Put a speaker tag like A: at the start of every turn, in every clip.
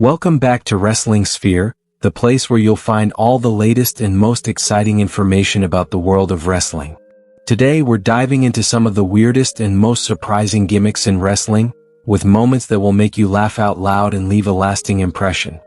A: Welcome back to Wrestling Sphere, the place where you'll find all the latest and most exciting information about the world of wrestling. Today we're diving into some of the weirdest and most surprising gimmicks in wrestling, with moments that will make you laugh out loud and leave a lasting impression.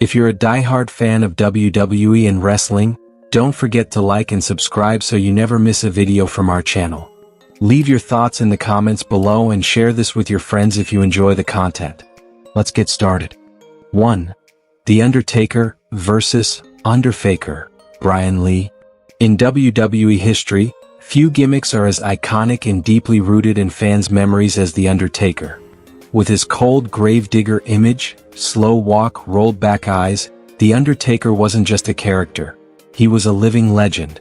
A: If you're a diehard fan of WWE and wrestling, don't forget to like and subscribe so you never miss a video from our channel. Leave your thoughts in the comments below and share this with your friends if you enjoy the content. Let's get started. 1. The Undertaker vs. Underfaker, Brian Lee. In WWE history, few gimmicks are as iconic and deeply rooted in fans' memories as The Undertaker. With his cold gravedigger image, slow walk, rolled back eyes, The Undertaker wasn't just a character. He was a living legend.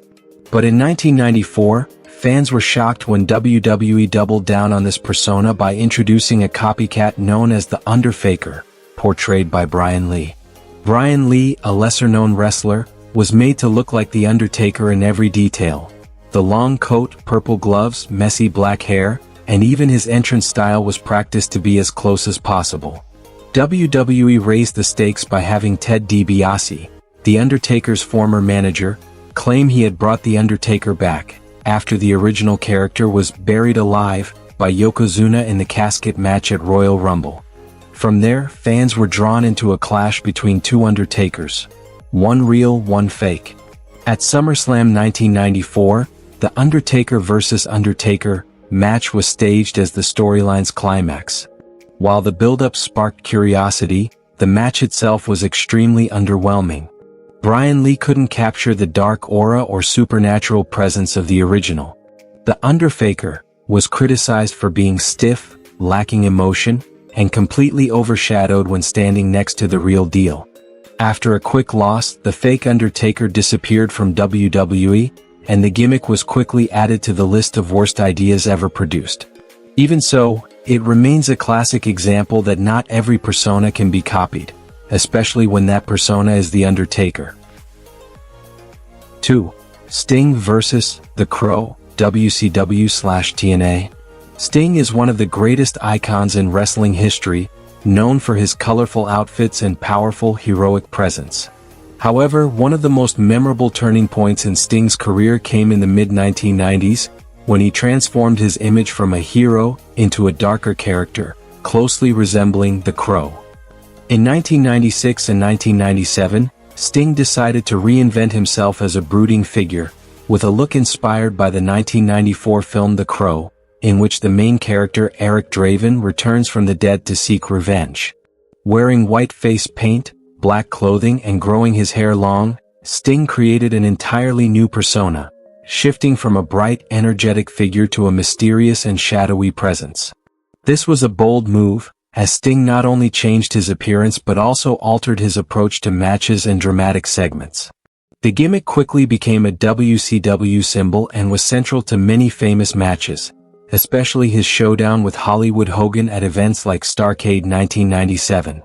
A: But in 1994, fans were shocked when WWE doubled down on this persona by introducing a copycat known as the Underfaker, portrayed by Brian Lee. Brian Lee, a lesser-known wrestler, was made to look like The Undertaker in every detail. The long coat, purple gloves, messy black hair, and even his entrance style was practiced to be as close as possible. WWE raised the stakes by having Ted DiBiase, The Undertaker's former manager, claim he had brought The Undertaker back, after the original character was buried alive by Yokozuna in the casket match at Royal Rumble. From there, fans were drawn into a clash between two Undertakers. One real, one fake. At SummerSlam 1994, the Undertaker vs. Undertaker match was staged as the storyline's climax. While the build-up sparked curiosity, the match itself was extremely underwhelming. Brian Lee couldn't capture the dark aura or supernatural presence of the original. The Underfaker was criticized for being stiff, lacking emotion, and completely overshadowed when standing next to the real deal. After a quick loss, the fake Undertaker disappeared from WWE, and the gimmick was quickly added to the list of worst ideas ever produced. Even so, it remains a classic example that not every persona can be copied, especially when that persona is The Undertaker. 2. Sting vs. The Crow, WCW/TNA. Sting is one of the greatest icons in wrestling history, known for his colorful outfits and powerful, heroic presence. However, one of the most memorable turning points in Sting's career came in the mid-1990s, when he transformed his image from a hero into a darker character, closely resembling the Crow. In 1996 and 1997, Sting decided to reinvent himself as a brooding figure, with a look inspired by the 1994 film The Crow, in which the main character Eric Draven returns from the dead to seek revenge. Wearing white face paint, black clothing and growing his hair long, Sting created an entirely new persona, shifting from a bright, energetic figure to a mysterious and shadowy presence. This was a bold move, as Sting not only changed his appearance but also altered his approach to matches and dramatic segments. The gimmick quickly became a WCW symbol and was central to many famous matches, especially his showdown with Hollywood Hogan at events like Starrcade 1997.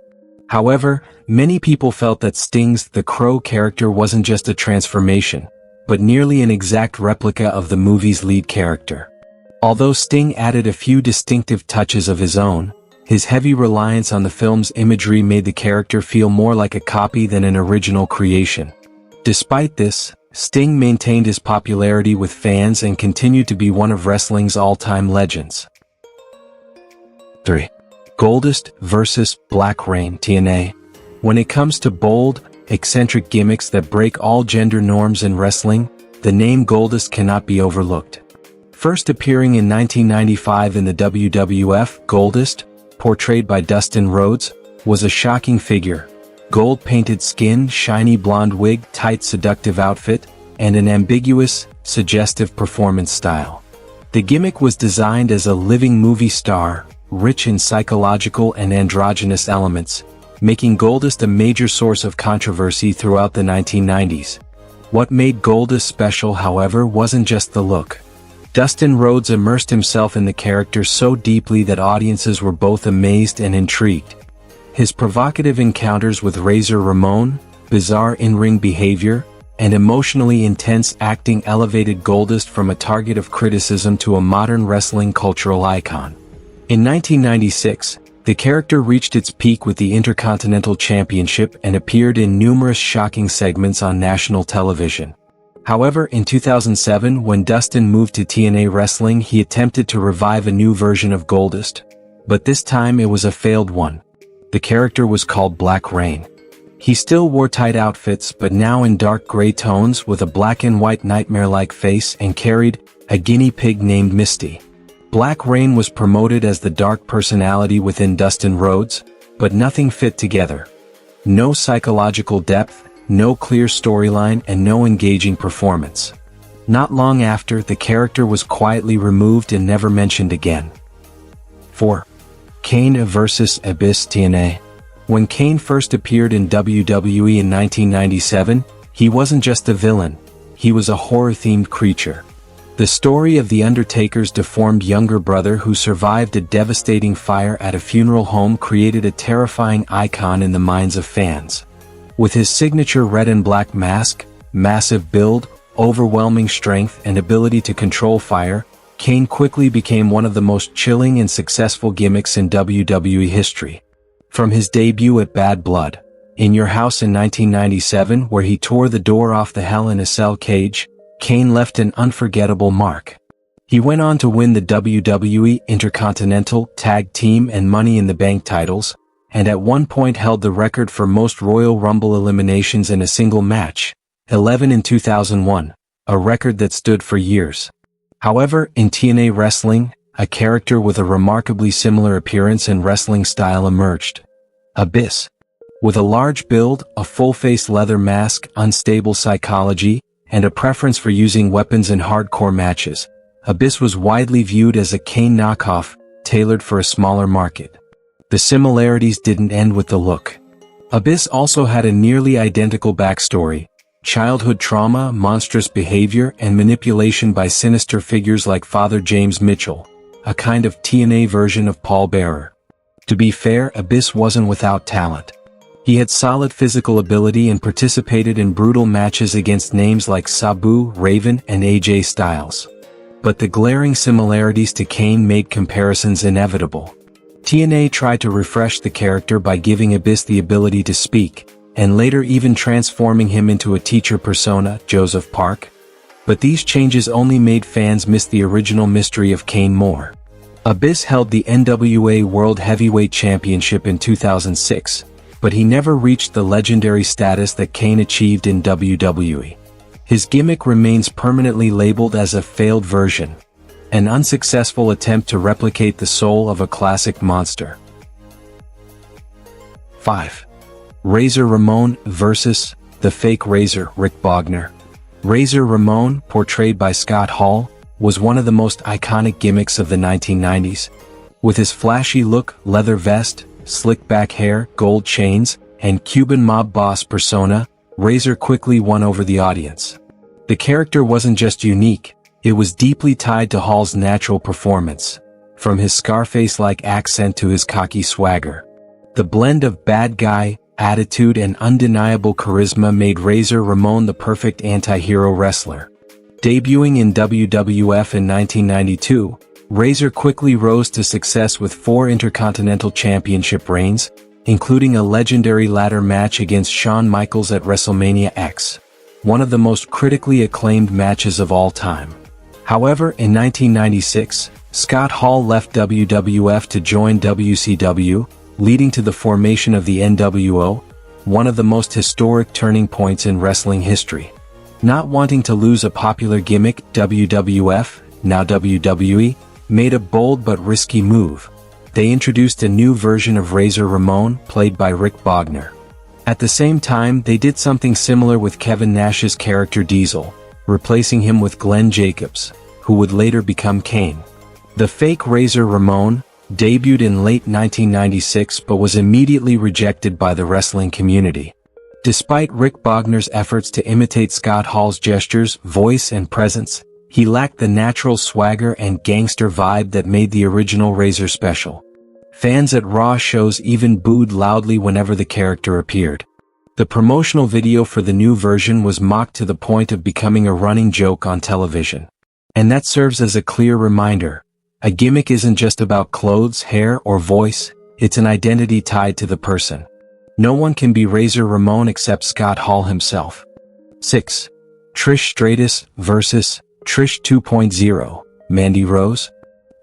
A: However, many people felt that Sting's The Crow character wasn't just a transformation, but nearly an exact replica of the movie's lead character. Although Sting added a few distinctive touches of his own, his heavy reliance on the film's imagery made the character feel more like a copy than an original creation. Despite this, Sting maintained his popularity with fans and continued to be one of wrestling's all-time legends. 3. Goldust vs. Black Reign, TNA. When it comes to bold, eccentric gimmicks that break all gender norms in wrestling, the name Goldust cannot be overlooked. First appearing in 1995 in the WWF, Goldust, portrayed by Dustin Rhodes, was a shocking figure. Gold-painted skin, shiny blonde wig, tight seductive outfit, and an ambiguous, suggestive performance style. The gimmick was designed as a living movie star, rich in psychological and androgynous elements, making Goldust a major source of controversy throughout the 1990s. What made Goldust special, however, wasn't just the look. Dustin Rhodes immersed himself in the character so deeply that audiences were both amazed and intrigued. His provocative encounters with Razor Ramon, bizarre in-ring behavior, and emotionally intense acting elevated Goldust from a target of criticism to a modern wrestling cultural icon. In 1996, The character reached its peak with the Intercontinental Championship and appeared in numerous shocking segments on national television. However, in 2007, when Dustin moved to TNA Wrestling, he attempted to revive a new version of Goldust, but this time it was a failed one. The character was called Black Rain. He still wore tight outfits, but now in dark gray tones with a black and white nightmare-like face, and carried a guinea pig named Misty. Black Rain was promoted as the dark personality within Dustin Rhodes, but nothing fit together. No psychological depth, no clear storyline, and no engaging performance. Not long after, the character was quietly removed and never mentioned again. 4. Kane vs. Abyss TNA. When Kane first appeared in WWE in 1997, he wasn't just a villain, he was a horror-themed creature. The story of the Undertaker's deformed younger brother who survived a devastating fire at a funeral home created a terrifying icon in the minds of fans. With his signature red and black mask, massive build, overwhelming strength, and ability to control fire, Kane quickly became one of the most chilling and successful gimmicks in WWE history. From his debut at Bad Blood, In Your House in 1997, where he tore the door off the Hell in a Cell cage, Kane left an unforgettable mark. He went on to win the WWE Intercontinental, Tag Team, and Money in the Bank titles, and at one point held the record for most Royal Rumble eliminations in a single match, 11 in 2001, a record that stood for years. However, in TNA Wrestling, a character with a remarkably similar appearance and wrestling style emerged. Abyss. With a large build, a full-face leather mask, unstable psychology, and a preference for using weapons in hardcore matches, Abyss was widely viewed as a Kane knockoff, tailored for a smaller market. The similarities didn't end with the look. Abyss also had a nearly identical backstory: childhood trauma, monstrous behavior, and manipulation by sinister figures like Father James Mitchell, a kind of TNA version of Paul Bearer. To be fair, Abyss wasn't without talent. He had solid physical ability and participated in brutal matches against names like Sabu, Raven, and AJ Styles. But the glaring similarities to Kane made comparisons inevitable. TNA tried to refresh the character by giving Abyss the ability to speak, and later even transforming him into a teacher persona, Joseph Park. But these changes only made fans miss the original mystery of Kane more. Abyss held the NWA World Heavyweight Championship in 2006, but he never reached the legendary status that Kane achieved in WWE. His gimmick remains permanently labeled as a failed version, an unsuccessful attempt to replicate the soul of a classic monster. 5. Razor Ramon vs. the Fake Razor, Rick Bogner. Razor Ramon, portrayed by Scott Hall, was one of the most iconic gimmicks of the 1990s. With his flashy look, leather vest, slick back hair, gold chains, and Cuban mob boss persona, Razor quickly won over the audience. The character wasn't just unique, it was deeply tied to Hall's natural performance, from his Scarface-like accent to his cocky swagger. The blend of bad guy, attitude, and undeniable charisma made Razor Ramon the perfect anti-hero wrestler. Debuting in WWF in 1992, Razor quickly rose to success with 4 Intercontinental Championship reigns, including a legendary ladder match against Shawn Michaels at WrestleMania X, one of the most critically acclaimed matches of all time. However, in 1996, Scott Hall left WWF to join WCW, leading to the formation of the NWO, one of the most historic turning points in wrestling history. Not wanting to lose a popular gimmick, WWF, now WWE, made a bold but risky move. They introduced a new version of Razor Ramon, played by Rick Bogner. At the same time, they did something similar with Kevin Nash's character Diesel, replacing him with Glenn Jacobs, who would later become Kane. The fake Razor Ramon debuted in late 1996 but was immediately rejected by the wrestling community. Despite Rick Bogner's efforts to imitate Scott Hall's gestures, voice, and presence, he lacked the natural swagger and gangster vibe that made the original Razor special. Fans at Raw shows even booed loudly whenever the character appeared. The promotional video for the new version was mocked to the point of becoming a running joke on television. And that serves as a clear reminder: a gimmick isn't just about clothes, hair, or voice, it's an identity tied to the person. No one can be Razor Ramon except Scott Hall himself. 6. Trish Straitis vs. Trish 2.0, Mandy Rose.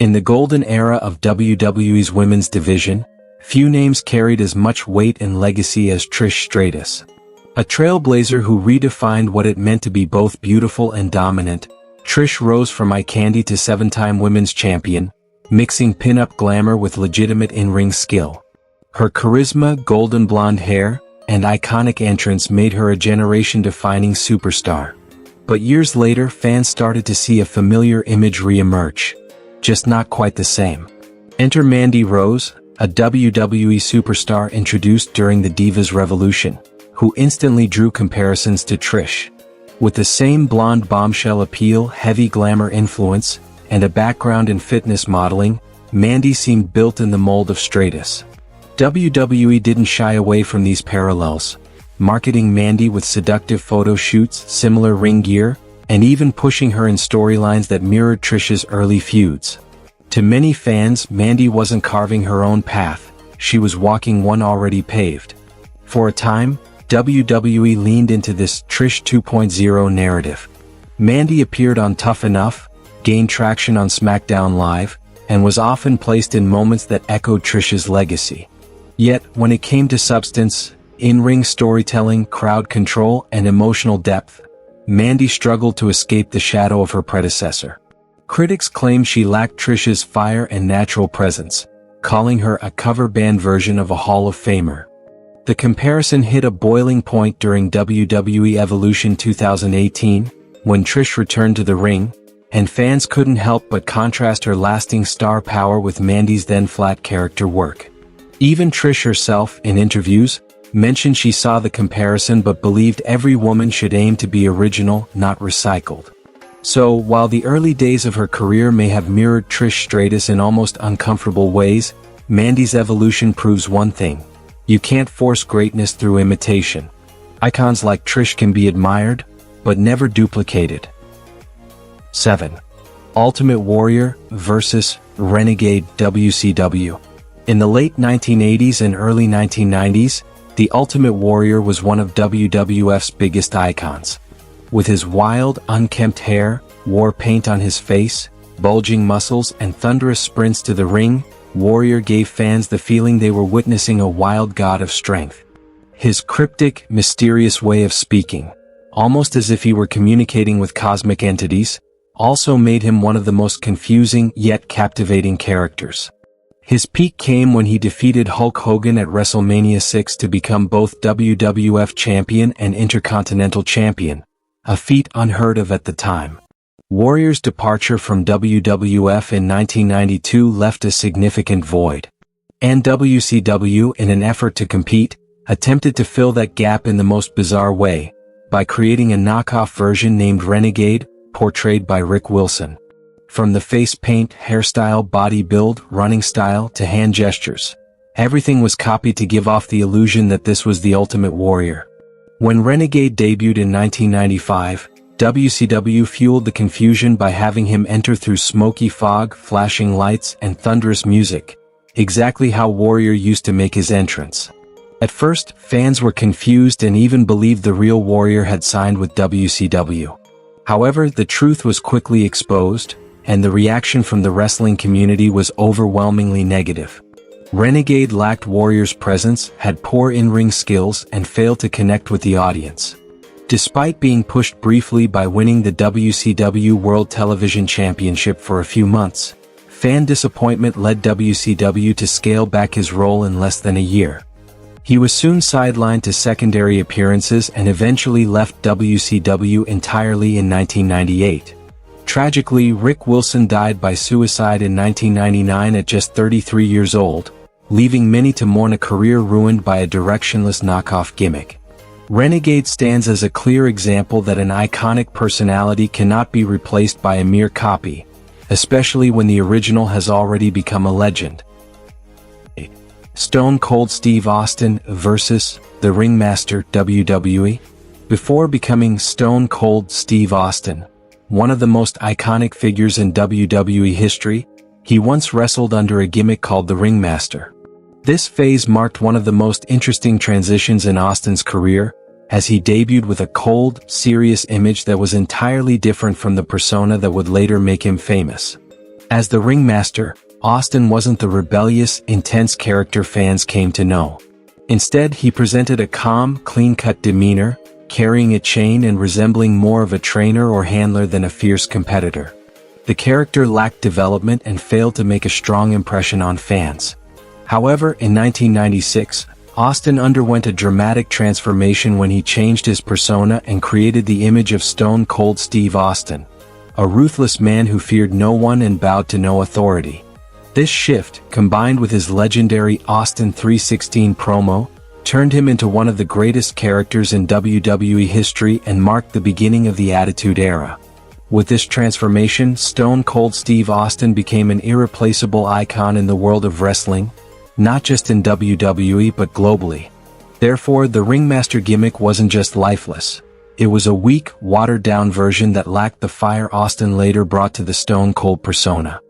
A: In the golden era of WWE's women's division, few names carried as much weight and legacy as Trish Straitis. A trailblazer who redefined what it meant to be both beautiful and dominant, Trish rose from eye candy to 7-time women's champion, mixing pin-up glamour with legitimate in-ring skill. Her charisma, golden blonde hair, and iconic entrance made her a generation-defining superstar. But years later, fans started to see a familiar image re-emerge. Just not quite the same. Enter Mandy Rose, a WWE superstar introduced during the Divas Revolution, who instantly drew comparisons to Trish. With the same blonde bombshell appeal, heavy glamour influence, and a background in fitness modeling, Mandy seemed built in the mold of Straitis. WWE didn't shy away from these parallels, marketing Mandy with seductive photo shoots, similar ring gear, and even pushing her in storylines that mirrored Trish's early feuds. To many fans, Mandy wasn't carving her own path, she was walking one already paved. For a time, WWE leaned into this Trish 2.0 narrative. Mandy appeared on Tough Enough, gained traction on SmackDown Live, and was often placed in moments that echoed Trish's legacy. Yet, when it came to substance, in-ring storytelling, crowd control, and emotional depth, Mandy struggled to escape the shadow of her predecessor. Critics claim she lacked Trish's fire and natural presence, calling her a cover band version of a Hall of Famer. The comparison hit a boiling point during WWE Evolution 2018, when Trish returned to the ring, and fans couldn't help but contrast her lasting star power with Mandy's then flat character work. Even Trish herself, in interviews, mentioned she saw the comparison but believed every woman should aim to be original, not recycled. So, while the early days of her career may have mirrored Trish Straitis in almost uncomfortable ways, Mandy's evolution proves one thing: you can't force greatness through imitation. Icons like Trish can be admired, but never duplicated. 7. Ultimate Warrior vs. Renegade WCW. In the late 1980s and early 1990s, the Ultimate Warrior was one of WWF's biggest icons. With his wild, unkempt hair, war paint on his face, bulging muscles, and thunderous sprints to the ring, Warrior gave fans the feeling they were witnessing a wild god of strength. His cryptic, mysterious way of speaking, almost as if he were communicating with cosmic entities, also made him one of the most confusing yet captivating characters. His peak came when he defeated Hulk Hogan at WrestleMania 6 to become both WWF Champion and Intercontinental Champion, a feat unheard of at the time. Warrior's departure from WWF in 1992 left a significant void. And WCW, in an effort to compete, attempted to fill that gap in the most bizarre way, by creating a knockoff version named Renegade, portrayed by Rick Wilson. From the face paint, hairstyle, body build, running style, to hand gestures, everything was copied to give off the illusion that this was the Ultimate Warrior. When Renegade debuted in 1995, WCW fueled the confusion by having him enter through smoky fog, flashing lights, and thunderous music, exactly how Warrior used to make his entrance. At first, fans were confused and even believed the real Warrior had signed with WCW. However, the truth was quickly exposed, and the reaction from the wrestling community was overwhelmingly negative. Renegade lacked Warrior's presence, had poor in-ring skills, and failed to connect with the audience. Despite being pushed briefly by winning the WCW World Television Championship for a few months, fan disappointment led WCW to scale back his role in less than a year. He was soon sidelined to secondary appearances and eventually left WCW entirely in 1998. Tragically, Rick Wilson died by suicide in 1999 at just 33 years old, leaving many to mourn a career ruined by a directionless knockoff gimmick. Renegade stands as a clear example that an iconic personality cannot be replaced by a mere copy, especially when the original has already become a legend. Stone Cold Steve Austin vs. The Ringmaster WWE. Before becoming Stone Cold Steve Austin, one of the most iconic figures in WWE history, he once wrestled under a gimmick called the Ringmaster. This phase marked one of the most interesting transitions in Austin's career, as he debuted with a cold, serious image that was entirely different from the persona that would later make him famous. As the ringmaster, Austin wasn't the rebellious, intense character fans came to know. Instead, he presented a calm, clean-cut demeanor, carrying a chain and resembling more of a trainer or handler than a fierce competitor. The character lacked development and failed to make a strong impression on fans. However, in 1996, Austin underwent a dramatic transformation when he changed his persona and created the image of Stone Cold Steve Austin, a ruthless man who feared no one and bowed to no authority. This shift, combined with his legendary Austin 3:16 promo, turned him into one of the greatest characters in WWE history and marked the beginning of the Attitude Era. With this transformation, Stone Cold Steve Austin became an irreplaceable icon in the world of wrestling, not just in WWE but globally. Therefore, the Ringmaster gimmick wasn't just lifeless. It was a weak, watered-down version that lacked the fire Austin later brought to the Stone Cold persona.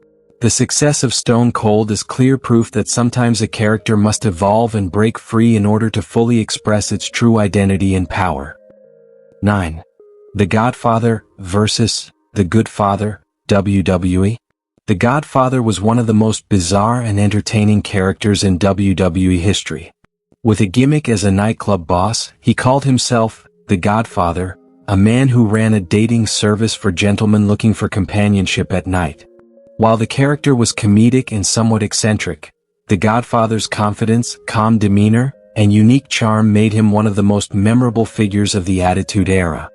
A: The success of Stone Cold is clear proof that sometimes a character must evolve and break free in order to fully express its true identity and power. 9. The Godfather vs. The Good Father, WWE. The Godfather was one of the most bizarre and entertaining characters in WWE history. With a gimmick as a nightclub boss, he called himself the Godfather, a man who ran a dating service for gentlemen looking for companionship at night. While the character was comedic and somewhat eccentric, the Godfather's confidence, calm demeanor, and unique charm made him one of the most memorable figures of the Attitude Era.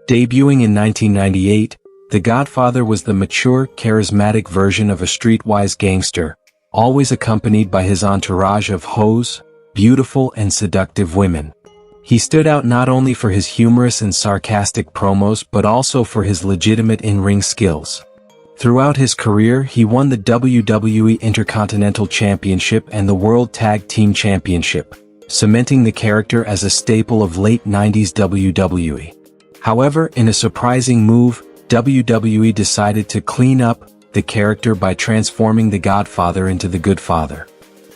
A: Debuting in 1998, The Godfather was the mature, charismatic version of a streetwise gangster, always accompanied by his entourage of hoes, beautiful and seductive women. He stood out not only for his humorous and sarcastic promos but also for his legitimate in-ring skills. Throughout his career, he won the WWE Intercontinental Championship and the World Tag Team Championship, cementing the character as a staple of late 90s WWE. However, in a surprising move, WWE decided to clean up the character by transforming the Godfather into the Good Father.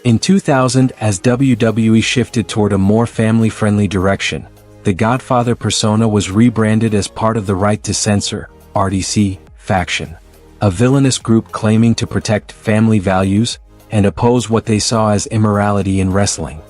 A: In 2000, as WWE shifted toward a more family-friendly direction, the Godfather persona was rebranded as part of the Right to Censor (RDC) faction, a villainous group claiming to protect family values and oppose what they saw as immorality in wrestling.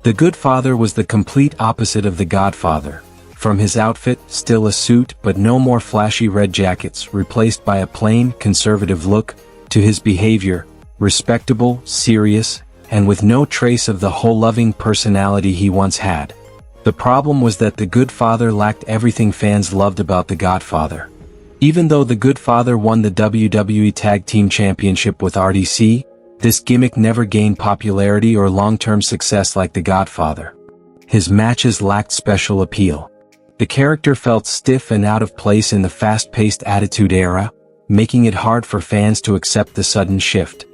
A: The Good Father was the complete opposite of the Godfather. From his outfit, still a suit but no more flashy red jackets replaced by a plain, conservative look, to his behavior, respectable, serious, and with no trace of the whole-loving personality he once had. The problem was that the Good Father lacked everything fans loved about the Godfather. Even though the Good Father won the WWE Tag Team Championship with RDC, this gimmick never gained popularity or long-term success like the Godfather. His matches lacked special appeal. The character felt stiff and out of place in the fast-paced Attitude Era, making it hard for fans to accept the sudden shift.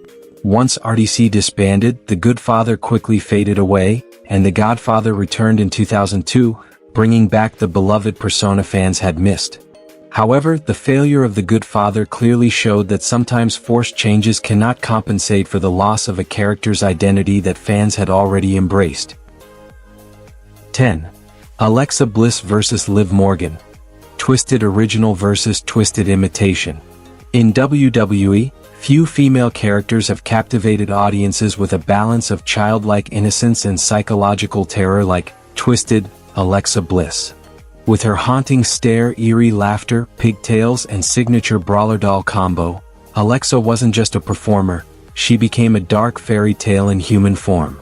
A: Once RDC disbanded, the Good Father quickly faded away, and the Godfather returned in 2002, bringing back the beloved persona fans had missed. However, the failure of the Good Father clearly showed that sometimes forced changes cannot compensate for the loss of a character's identity that fans had already embraced. 10. Alexa Bliss vs. Liv Morgan. Twisted Original vs. Twisted Imitation. In WWE, few female characters have captivated audiences with a balance of childlike innocence and psychological terror like Twisted Alexa Bliss. With her haunting stare, eerie laughter, pigtails, and signature brawler doll combo, Alexa wasn't just a performer, she became a dark fairy tale in human form.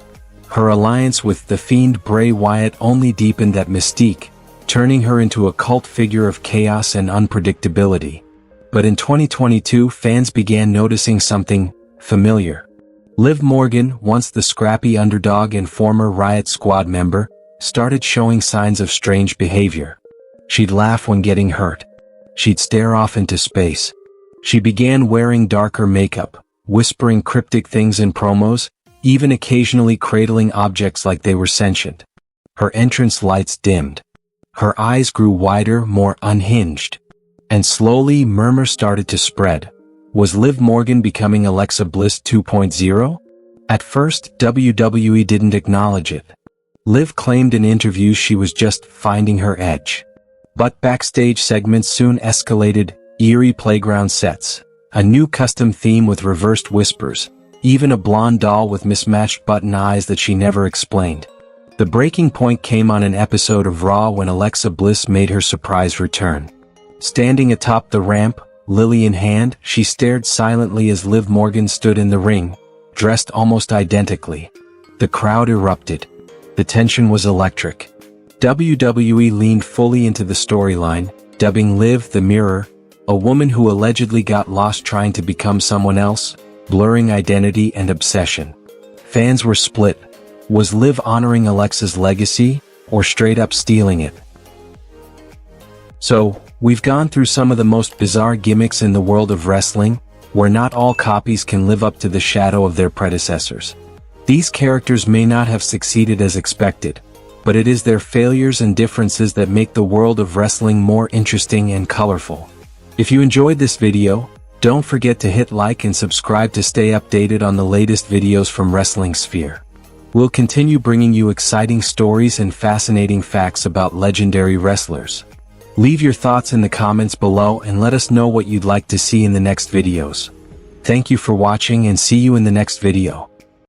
A: Her alliance with the Fiend Bray Wyatt only deepened that mystique, turning her into a cult figure of chaos and unpredictability. But in 2022, fans began noticing something familiar. Liv Morgan, once the scrappy underdog and former Riot Squad member, started showing signs of strange behavior. She'd laugh when getting hurt. She'd stare off into space. She began wearing darker makeup, whispering cryptic things in promos, even occasionally cradling objects like they were sentient. Her entrance lights dimmed. Her eyes grew wider, more unhinged. And slowly, murmurs started to spread. Was Liv Morgan becoming Alexa Bliss 2.0? At first, WWE didn't acknowledge it. Liv claimed in interviews she was just finding her edge. But backstage segments soon escalated, eerie playground sets, a new custom theme with reversed whispers, even a blonde doll with mismatched button eyes that she never explained. The breaking point came on an episode of Raw when Alexa Bliss made her surprise return. Standing atop the ramp, lily in hand, she stared silently as Liv Morgan stood in the ring, dressed almost identically. The crowd erupted. The tension was electric. WWE leaned fully into the storyline, dubbing Liv the Mirror, a woman who allegedly got lost trying to become someone else, blurring identity and obsession. Fans were split. Was Liv honoring Alexa's legacy, or straight up stealing it? So, we've gone through some of the most bizarre gimmicks in the world of wrestling, where not all copies can live up to the shadow of their predecessors. These characters may not have succeeded as expected, but it is their failures and differences that make the world of wrestling more interesting and colorful. If you enjoyed this video, don't forget to hit like and subscribe to stay updated on the latest videos from Wrestling Sphere. We'll continue bringing you exciting stories and fascinating facts about legendary wrestlers. Leave your thoughts in the comments below and let us know what you'd like to see in the next videos. Thank you for watching and see you in the next video.